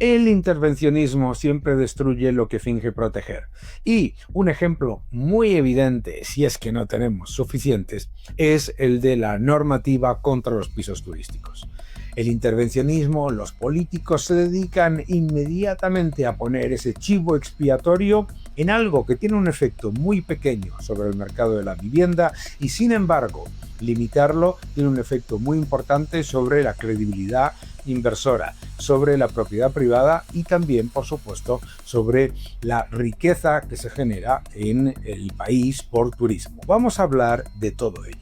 El intervencionismo siempre destruye lo que finge proteger. Y un ejemplo muy evidente, si es que no tenemos suficientes, es el de la normativa contra los pisos turísticos. El intervencionismo, los políticos se dedican inmediatamente a poner ese chivo expiatorio en algo que tiene un efecto muy pequeño sobre el mercado de la vivienda y, sin embargo, limitarlo tiene un efecto muy importante sobre la credibilidad inversora, sobre la propiedad privada y también, por supuesto, sobre la riqueza que se genera en el país por turismo. Vamos a hablar de todo ello.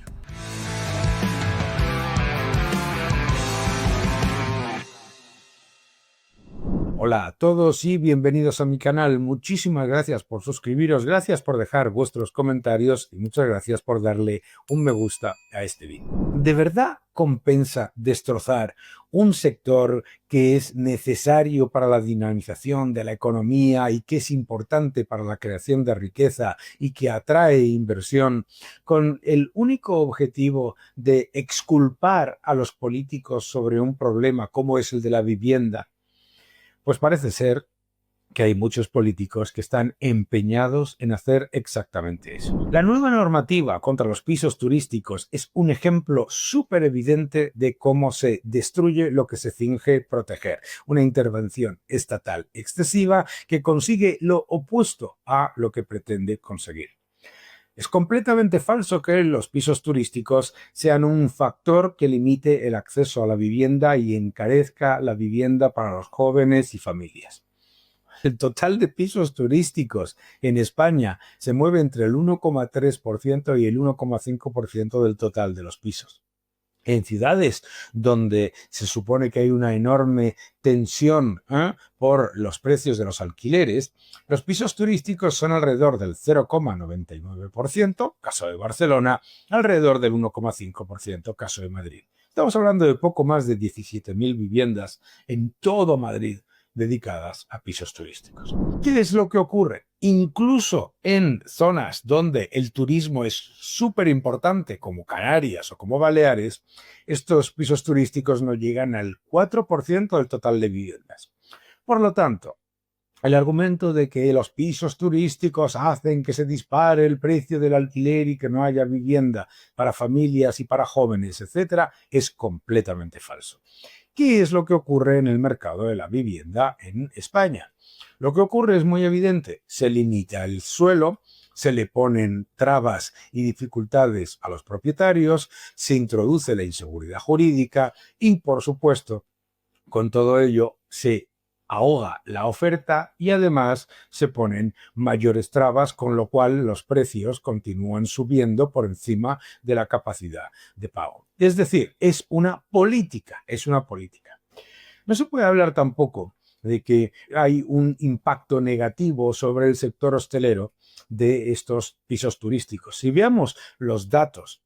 Hola a todos y bienvenidos a mi canal. Muchísimas gracias por suscribiros, gracias por dejar vuestros comentarios y muchas gracias por darle un me gusta a este vídeo. ¿De verdad compensa destrozar un sector que es necesario para la dinamización de la economía y que es importante para la creación de riqueza y que atrae inversión con el único objetivo de exculpar a los políticos sobre un problema como es el de la vivienda? Pues parece ser que hay muchos políticos que están empeñados en hacer exactamente eso. La nueva normativa contra los pisos turísticos es un ejemplo súper evidente de cómo se destruye lo que se finge proteger. Una intervención estatal excesiva que consigue lo opuesto a lo que pretende conseguir. Es completamente falso que los pisos turísticos sean un factor que limite el acceso a la vivienda y encarezca la vivienda para los jóvenes y familias. El total de pisos turísticos en España se mueve entre el 1,3% y el 1,5% del total de los pisos. En ciudades donde se supone que hay una enorme tensión por los precios de los alquileres, los pisos turísticos son alrededor del 0,99%, caso de Barcelona, alrededor del 1,5%, caso de Madrid. Estamos hablando de poco más de 17.000 viviendas en todo Madrid dedicadas a pisos turísticos. ¿Qué es lo que ocurre? Incluso en zonas donde el turismo es súper importante, como Canarias o como Baleares, estos pisos turísticos no llegan al 4% del total de viviendas. Por lo tanto, el argumento de que los pisos turísticos hacen que se dispare el precio del alquiler y que no haya vivienda para familias y para jóvenes, etcétera, es completamente falso. ¿Qué es lo que ocurre en el mercado de la vivienda en España? Lo que ocurre es muy evidente. Se limita el suelo, se le ponen trabas y dificultades a los propietarios, se introduce la inseguridad jurídica y, por supuesto, con todo ello se ahoga la oferta y además se ponen mayores trabas, con lo cual los precios continúan subiendo por encima de la capacidad de pago. Es decir, es una política, es una política. No se puede hablar tampoco de que hay un impacto negativo sobre el sector hostelero de estos pisos turísticos. Si veamos los datos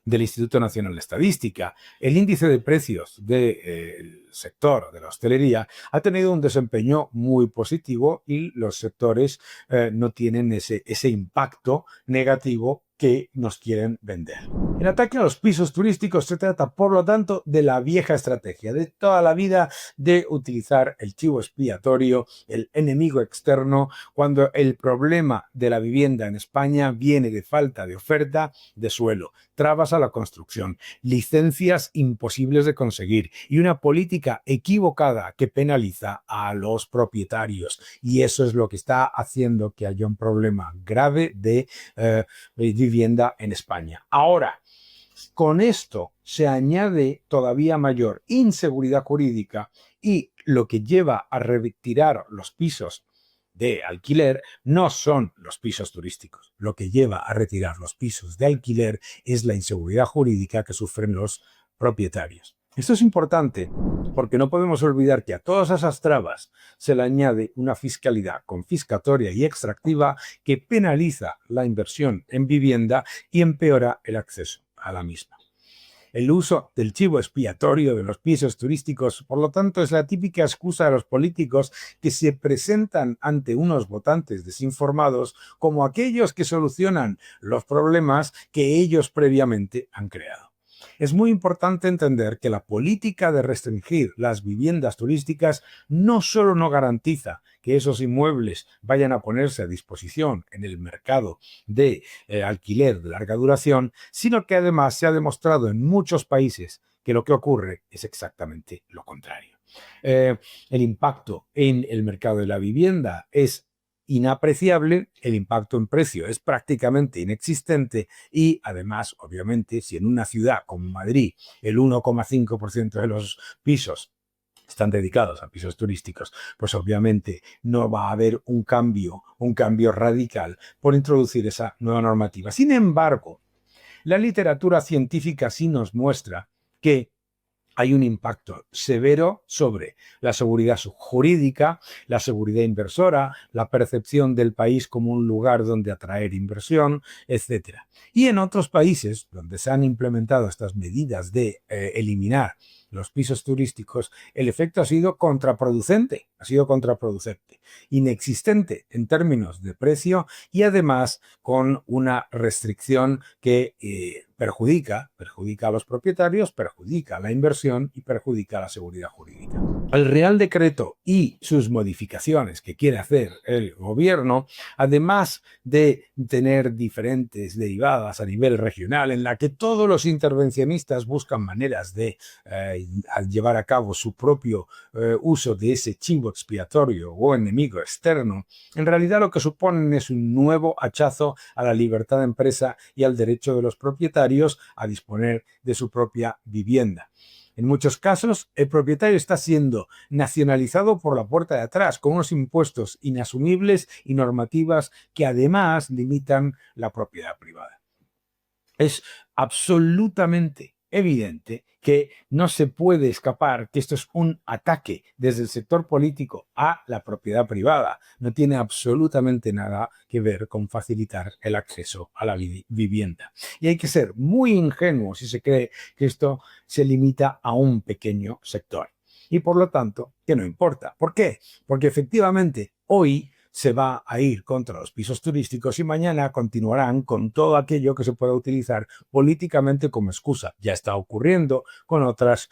del Instituto Nacional de Estadística, el índice de precios del sector de la hostelería ha tenido un desempeño muy positivo y los sectores no tienen ese impacto negativo que nos quieren vender. El ataque a los pisos turísticos se trata, por lo tanto, de la vieja estrategia de toda la vida de utilizar el chivo expiatorio, el enemigo externo, cuando el problema de la vivienda en España viene de falta de oferta de suelo, trabas a la construcción, licencias imposibles de conseguir y una política equivocada que penaliza a los propietarios. Y eso es lo que está haciendo que haya un problema grave de vivienda en España. Ahora, con esto se añade todavía mayor inseguridad jurídica y lo que lleva a retirar los pisos de alquiler no son los pisos turísticos. Lo que lleva a retirar los pisos de alquiler es la inseguridad jurídica que sufren los propietarios. Esto es importante porque no podemos olvidar que a todas esas trabas se le añade una fiscalidad confiscatoria y extractiva que penaliza la inversión en vivienda y empeora el acceso a la misma. El uso del chivo expiatorio de los pisos turísticos, por lo tanto, es la típica excusa de los políticos que se presentan ante unos votantes desinformados como aquellos que solucionan los problemas que ellos previamente han creado. Es muy importante entender que la política de restringir las viviendas turísticas no solo no garantiza que esos inmuebles vayan a ponerse a disposición en el mercado de alquiler de larga duración, sino que además se ha demostrado en muchos países que lo que ocurre es exactamente lo contrario. El impacto en el mercado de la vivienda es inapreciable, el impacto en precio es prácticamente inexistente y además, obviamente, si en una ciudad como Madrid el 1,5% de los pisos están dedicados a pisos turísticos, pues obviamente no va a haber un cambio radical por introducir esa nueva normativa. Sin embargo, la literatura científica sí nos muestra que hay un impacto severo sobre la seguridad jurídica, la seguridad inversora, la percepción del país como un lugar donde atraer inversión, etc. Y en otros países donde se han implementado estas medidas de eliminar los pisos turísticos, el efecto ha sido contraproducente, inexistente en términos de precio y además con una restricción que perjudica a los propietarios, perjudica a la inversión y perjudica a la seguridad jurídica. El Real Decreto y sus modificaciones que quiere hacer el gobierno, además de tener diferentes derivadas a nivel regional en la que todos los intervencionistas buscan maneras de llevar a cabo su propio uso de ese chivo expiatorio o enemigo externo, en realidad lo que suponen es un nuevo hachazo a la libertad de empresa y al derecho de los propietarios a disponer de su propia vivienda. En muchos casos, el propietario está siendo nacionalizado por la puerta de atrás, con unos impuestos inasumibles y normativas que además limitan la propiedad privada. Es absolutamente evidente que no se puede escapar que esto es un ataque desde el sector político a la propiedad privada. No tiene absolutamente nada que ver con facilitar el acceso a la vivienda. Y hay que ser muy ingenuo si se cree que esto se limita a un pequeño sector. Y por lo tanto, que no importa. ¿Por qué? Porque efectivamente hoy se va a ir contra los pisos turísticos y mañana continuarán con todo aquello que se pueda utilizar políticamente como excusa. Ya está ocurriendo con otras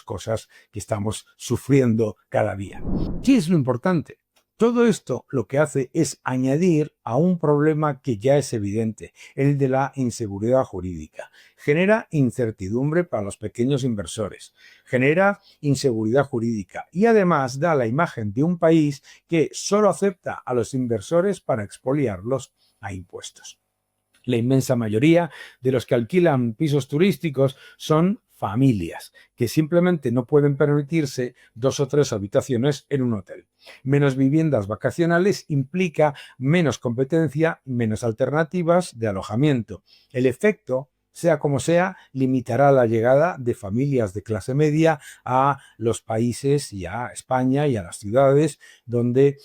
cosas que estamos sufriendo cada día. ¿Qué es lo importante? Todo esto lo que hace es añadir a un problema que ya es evidente, el de la inseguridad jurídica. Genera incertidumbre para los pequeños inversores, genera inseguridad jurídica y además da la imagen de un país que solo acepta a los inversores para expoliarlos a impuestos. La inmensa mayoría de los que alquilan pisos turísticos son familias que simplemente no pueden permitirse 2 o 3 habitaciones en un hotel. Menos viviendas vacacionales implica menos competencia, menos alternativas de alojamiento. El efecto, sea como sea, limitará la llegada de familias de clase media a los países y a España y a las ciudades donde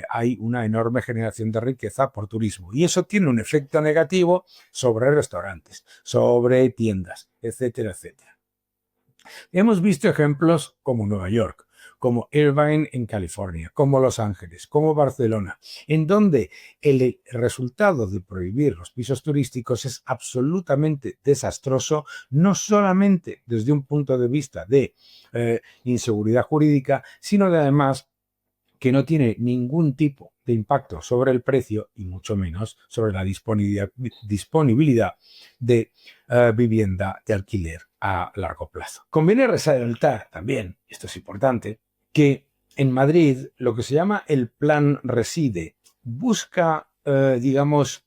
hay una enorme generación de riqueza por turismo. Y eso tiene un efecto negativo sobre restaurantes, sobre tiendas, etcétera, etcétera. Hemos visto ejemplos como Nueva York, como Irvine en California, como Los Ángeles, como Barcelona, en donde el resultado de prohibir los pisos turísticos es absolutamente desastroso, no solamente desde un punto de vista de inseguridad jurídica, sino de además que no tiene ningún tipo de impacto sobre el precio y mucho menos sobre la disponibilidad de vivienda de alquiler a largo plazo. Conviene resaltar también, esto es importante, que en Madrid lo que se llama el Plan Reside busca,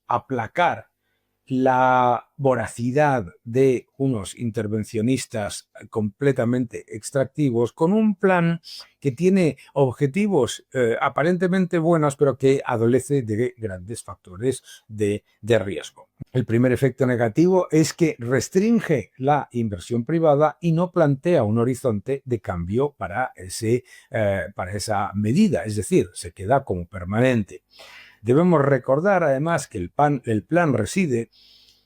aplacar la voracidad de unos intervencionistas completamente extractivos con un plan que tiene objetivos aparentemente buenos, pero que adolece de grandes factores de riesgo. El primer efecto negativo es que restringe la inversión privada y no plantea un horizonte de cambio para esa medida, es decir, se queda como permanente. Debemos recordar además que el plan Reside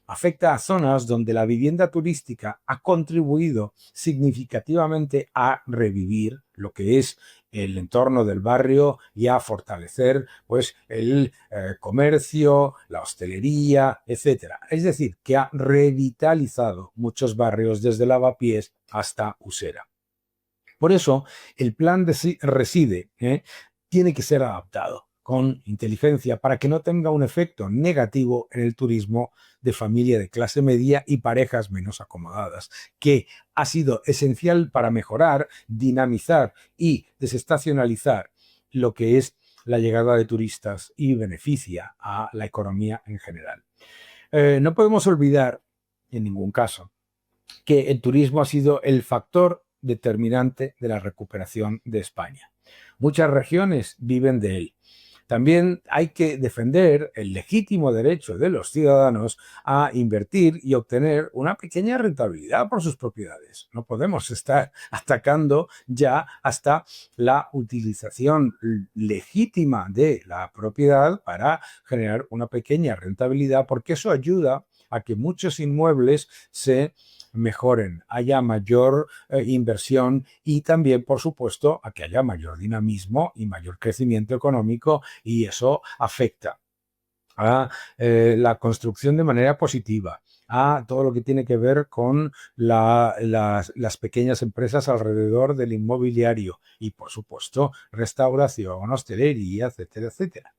afecta a zonas donde la vivienda turística ha contribuido significativamente a revivir lo que es el entorno del barrio y a fortalecer pues el comercio, la hostelería, etcétera. Es decir, que ha revitalizado muchos barrios desde Lavapiés hasta Usera. Por eso, el plan de reside tiene que ser adaptado con inteligencia para que no tenga un efecto negativo en el turismo de familia de clase media y parejas menos acomodadas, que ha sido esencial para mejorar, dinamizar y desestacionalizar lo que es la llegada de turistas y beneficia a la economía en general. No podemos olvidar, en ningún caso, que el turismo ha sido el factor determinante de la recuperación de España. Muchas regiones viven de él. También hay que defender el legítimo derecho de los ciudadanos a invertir y obtener una pequeña rentabilidad por sus propiedades. No podemos estar atacando ya hasta la utilización legítima de la propiedad para generar una pequeña rentabilidad, porque eso ayuda a que muchos inmuebles se mejoren, haya mayor inversión y también, por supuesto, a que haya mayor dinamismo y mayor crecimiento económico, y eso afecta a la construcción de manera positiva, a todo lo que tiene que ver con las pequeñas empresas alrededor del inmobiliario y, por supuesto, restauración, hostelería, etcétera, etcétera.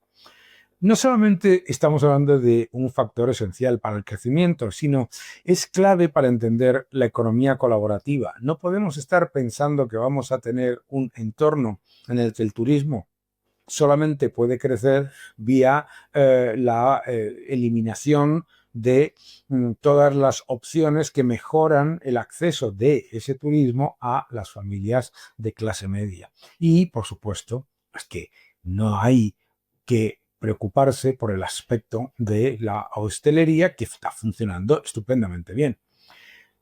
No solamente estamos hablando de un factor esencial para el crecimiento, sino es clave para entender la economía colaborativa. No podemos estar pensando que vamos a tener un entorno en el que el turismo solamente puede crecer vía la eliminación de todas las opciones que mejoran el acceso de ese turismo a las familias de clase media. Y, por supuesto, es que no hay que preocuparse por el aspecto de la hostelería, que está funcionando estupendamente bien.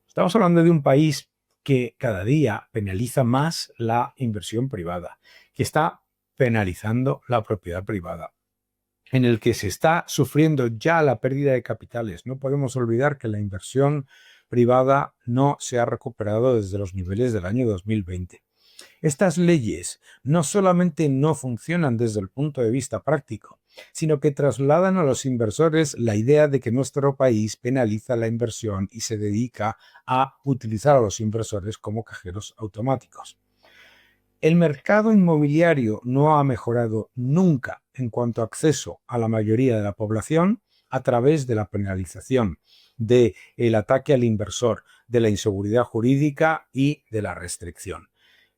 Estamos hablando de un país que cada día penaliza más la inversión privada, que está penalizando la propiedad privada, en el que se está sufriendo ya la pérdida de capitales. No podemos olvidar que la inversión privada no se ha recuperado desde los niveles del año 2020. Estas leyes no solamente no funcionan desde el punto de vista práctico, sino que trasladan a los inversores la idea de que nuestro país penaliza la inversión y se dedica a utilizar a los inversores como cajeros automáticos. El mercado inmobiliario no ha mejorado nunca en cuanto a acceso a la mayoría de la población a través de la penalización, del ataque al inversor, de la inseguridad jurídica y de la restricción.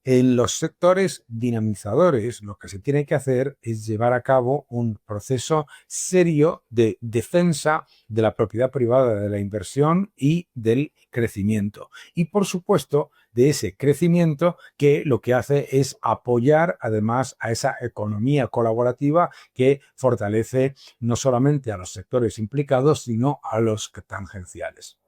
En los sectores dinamizadores, lo que se tiene que hacer es llevar a cabo un proceso serio de defensa de la propiedad privada, de la inversión y del crecimiento. Y, por supuesto, de ese crecimiento que lo que hace es apoyar además a esa economía colaborativa que fortalece no solamente a los sectores implicados, sino a los tangenciales.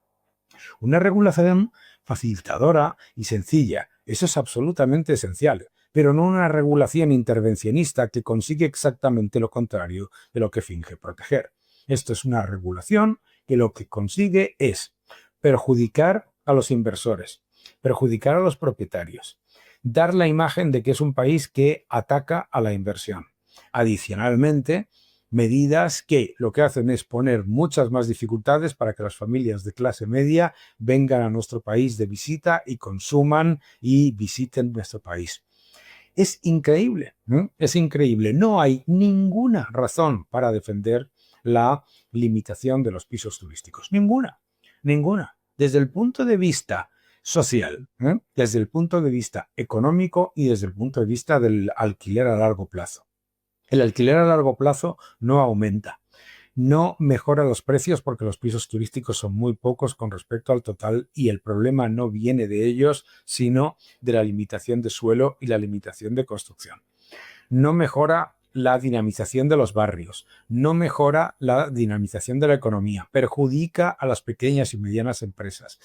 Una regulación facilitadora y sencilla, eso es absolutamente esencial, pero no una regulación intervencionista que consigue exactamente lo contrario de lo que finge proteger. Esto es una regulación que lo que consigue es perjudicar a los inversores, perjudicar a los propietarios, dar la imagen de que es un país que ataca a la inversión. Adicionalmente, medidas que lo que hacen es poner muchas más dificultades para que las familias de clase media vengan a nuestro país de visita y consuman y visiten nuestro país. Es increíble, ¿no? Es increíble. No hay ninguna razón para defender la limitación de los pisos turísticos. Ninguna, ninguna. Desde el punto de vista social, desde el punto de vista económico y desde el punto de vista del alquiler a largo plazo. El alquiler a largo plazo no aumenta, no mejora los precios porque los pisos turísticos son muy pocos con respecto al total y el problema no viene de ellos, sino de la limitación de suelo y la limitación de construcción. No mejora la dinamización de los barrios, no mejora la dinamización de la economía, perjudica a las pequeñas y medianas empresas.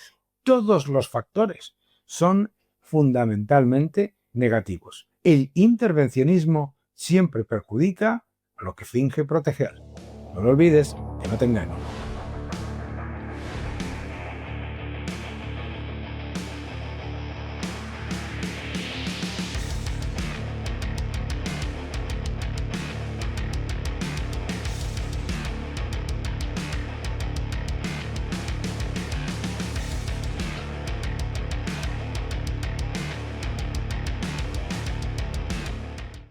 Todos los factores son fundamentalmente negativos. El intervencionismo siempre perjudica a lo que finge proteger. No lo olvides, que no te engañen.